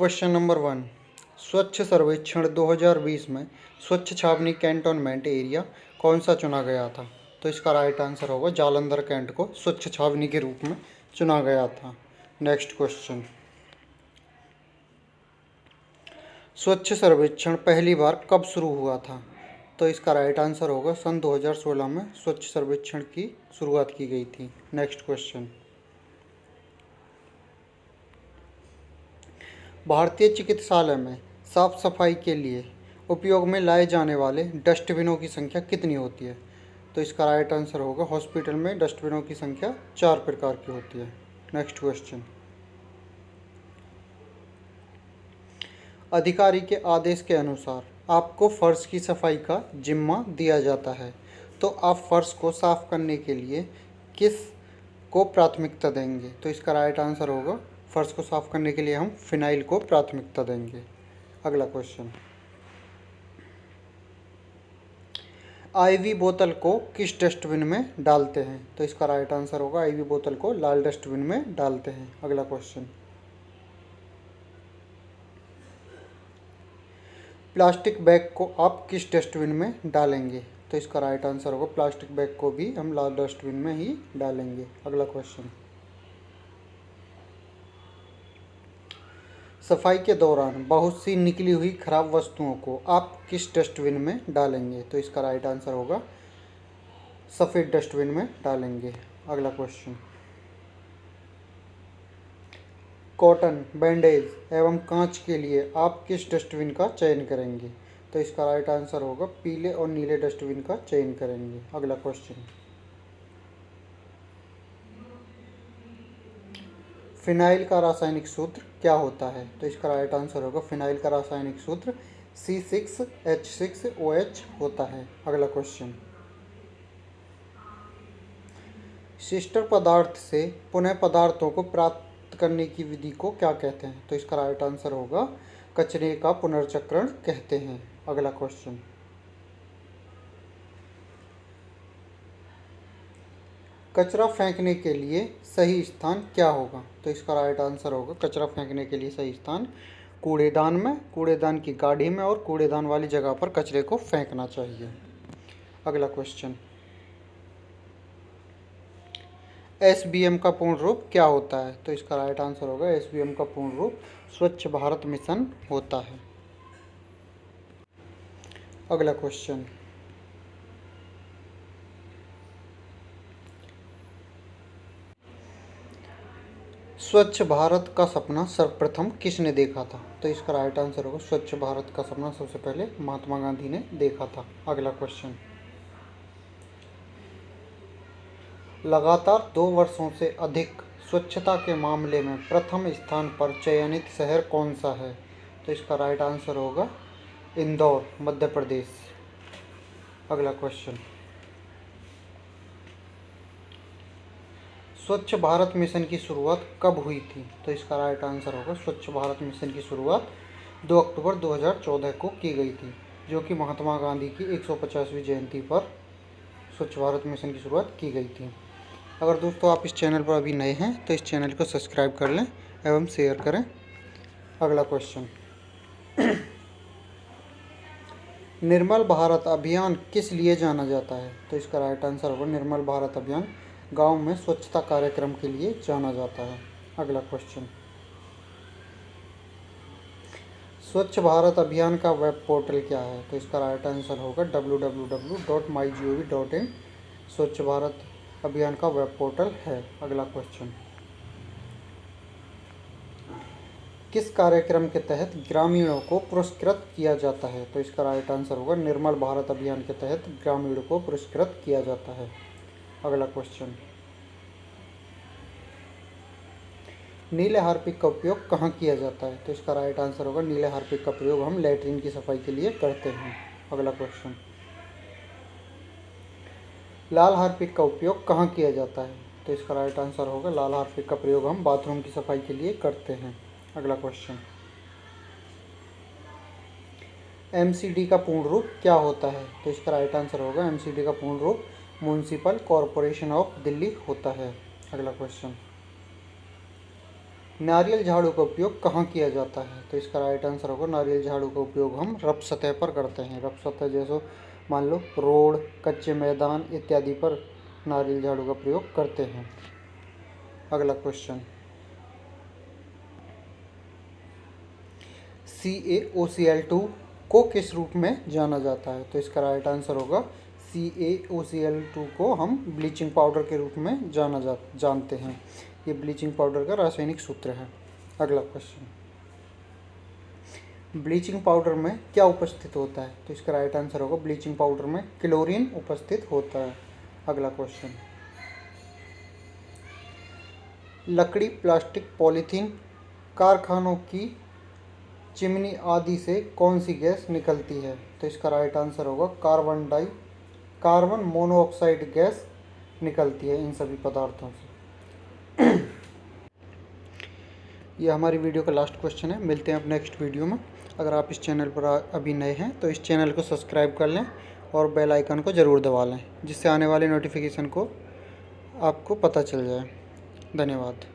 Question number 1, स्वच्छ सर्वेक्षण 2020 में स्वच्छ छावनी कैंटोनमेंट एरिया कौन सा चुना गया था? तो इसका राइट आंसर होगा जालंधर कैंट को स्वच्छ छावनी के रूप में चुना गया था। नेक्स्ट क्वेश्चन, स्वच्छ सर्वेक्षण पहली बार कब शुरू हुआ था? तो इसका राइट आंसर होगा सन 2016 में स्वच्छ सर्वेक्षण की शुरुआत की गई थी। नेक्स्ट क्वेश्चन, भारतीय चिकित्सालय में साफ सफाई के लिए उपयोग में लाए जाने वाले डस्टबिनों की संख्या कितनी होती है? तो इसका राइट आंसर होगा हॉस्पिटल में डस्टबिनों की संख्या 4 प्रकार की होती है। नेक्स्ट क्वेश्चन, अधिकारी के आदेश के अनुसार आपको फर्श की सफाई का जिम्मा दिया जाता है, तो आप फर्श को साफ करने के लिए किस को प्राथमिकता देंगे? तो इसका राइट आंसर होगा फर्श को साफ करने के लिए हम फिनाइल को प्राथमिकता देंगे। अगला क्वेश्चन, आईवी बोतल को किस डस्टबिन में डालते हैं? तो इसका राइट आंसर होगा आईवी बोतल को लाल डस्टबिन में डालते हैं। अगला क्वेश्चन, प्लास्टिक बैग को आप किस डस्टबिन में डालेंगे? तो इसका राइट आंसर होगा प्लास्टिक बैग को भी हम लाल डस्टबिन में ही डालेंगे। अगला क्वेश्चन, सफाई के दौरान बहुत सी निकली हुई खराब वस्तुओं को आप किस डस्टबिन में डालेंगे? तो इसका राइट आंसर होगा सफ़ेद डस्टबिन में डालेंगे। अगला क्वेश्चन, कॉटन, बैंडेज एवं कांच के लिए आप किस डस्टबिन का चयन करेंगे? तो इसका राइट आंसर होगा पीले और नीले डस्टबिन का चयन करेंगे। अगला क्वेश्चन, फिनाइल का रासायनिक सूत्र क्या होता है? तो इसका राइट आंसर होगा फिनाइल का रासायनिक सूत्र C6H6OH होता है। अगला क्वेश्चन, शिस्टर पदार्थ से पुनः पदार्थों को प्राप्त करने की विधि को क्या कहते हैं? तो इसका राइट आंसर होगा कचरे का पुनर्चक्रण कहते हैं। अगला क्वेश्चन, कचरा फेंकने के लिए सही स्थान क्या होगा? तो इसका राइट आंसर होगा कचरा फेंकने के लिए सही स्थान कूड़ेदान में, कूड़ेदान की गाड़ी में और कूड़ेदान वाली जगह पर कचरे को फेंकना चाहिए। अगला क्वेश्चन, SBM का पूर्ण रूप क्या होता है? तो इसका राइट आंसर होगा SBM का पूर्ण रूप स्वच्छ भारत मिशन होता है। अगला क्वेश्चन, स्वच्छ भारत का सपना सर्वप्रथम किसने देखा था? तो इसका राइट आंसर होगा स्वच्छ भारत का सपना सबसे पहले महात्मा गांधी ने देखा था। अगला क्वेश्चन, लगातार 2 वर्षों से अधिक स्वच्छता के मामले में प्रथम स्थान पर चयनित शहर कौन सा है? तो इसका राइट आंसर होगा इंदौर, मध्य प्रदेश। अगला क्वेश्चन, स्वच्छ भारत मिशन की शुरुआत कब हुई थी? तो इसका राइट आंसर होगा स्वच्छ भारत मिशन की शुरुआत 2 अक्टूबर 2014 को की गई थी, जो कि महात्मा गांधी की 150वीं जयंती पर स्वच्छ भारत मिशन की शुरुआत की गई थी। अगर दोस्तों आप इस चैनल पर अभी नए हैं तो इस चैनल को सब्सक्राइब कर लें एवं शेयर करें। अगला क्वेश्चन, निर्मल भारत अभियान किस लिए जाना जाता है? तो इसका राइट आंसर होगा निर्मल भारत अभियान गांव में स्वच्छता कार्यक्रम के लिए जाना जाता है। अगला क्वेश्चन, स्वच्छ भारत अभियान का वेब पोर्टल क्या है? तो इसका राइट आंसर होगा www.mygov.in स्वच्छ भारत अभियान का वेब पोर्टल है। अगला क्वेश्चन, किस कार्यक्रम के तहत ग्रामीणों को पुरस्कृत किया जाता है? तो इसका राइट आंसर होगा निर्मल भारत अभियान के तहत ग्रामीणों को पुरस्कृत किया जाता है। अगला क्वेश्चन, नीले हार्पिक का उपयोग कहाँ किया जाता है? तो इसका राइट आंसर होगा नीले हार्पिक का प्रयोग हम लैट्रिन की सफाई के लिए करते हैं। अगला क्वेश्चन, लाल हार्पिक का उपयोग कहाँ किया जाता है? तो इसका राइट आंसर होगा लाल हार्पिक का प्रयोग हम बाथरूम की सफाई के लिए करते हैं। अगला क्वेश्चन, MCD का पूर्ण रूप क्या होता है? तो इसका राइट आंसर होगा MCD का पूर्ण रूप म्युनिसिपल कॉरपोरेशन ऑफ दिल्ली होता है। अगला क्वेश्चन, नारियल झाड़ू का उपयोग कहाँ किया जाता है? तो इसका राइट आंसर होगा नारियल झाड़ू का उपयोग हम रफ सतह पर करते हैं। रफ सतह जैसे मान लो रोड, कच्चे मैदान इत्यादि पर नारियल झाड़ू का प्रयोग करते हैं। अगला क्वेश्चन, CaOCl2 को किस रूप में जाना जाता है? तो इसका राइट आंसर होगा CaOCl2 को हम ब्लीचिंग पाउडर के रूप में जानते हैं। ये ब्लीचिंग पाउडर का रासायनिक सूत्र है। अगला क्वेश्चन, ब्लीचिंग पाउडर में क्या उपस्थित होता है? तो इसका राइट आंसर होगा ब्लीचिंग पाउडर में क्लोरीन उपस्थित होता है। अगला क्वेश्चन, लकड़ी, प्लास्टिक, पॉलीथीन, कारखानों की चिमनी आदि से कौन सी गैस निकलती है? तो इसका राइट आंसर होगा कार्बन मोनोऑक्साइड गैस निकलती है इन सभी पदार्थों से। ये हमारी वीडियो का लास्ट क्वेश्चन है। मिलते हैं अब नेक्स्ट वीडियो में। अगर आप इस चैनल पर अभी नए हैं तो इस चैनल को सब्सक्राइब कर लें और बेल आइकन को ज़रूर दबा लें, जिससे आने वाले नोटिफिकेशन को आपको पता चल जाए। धन्यवाद।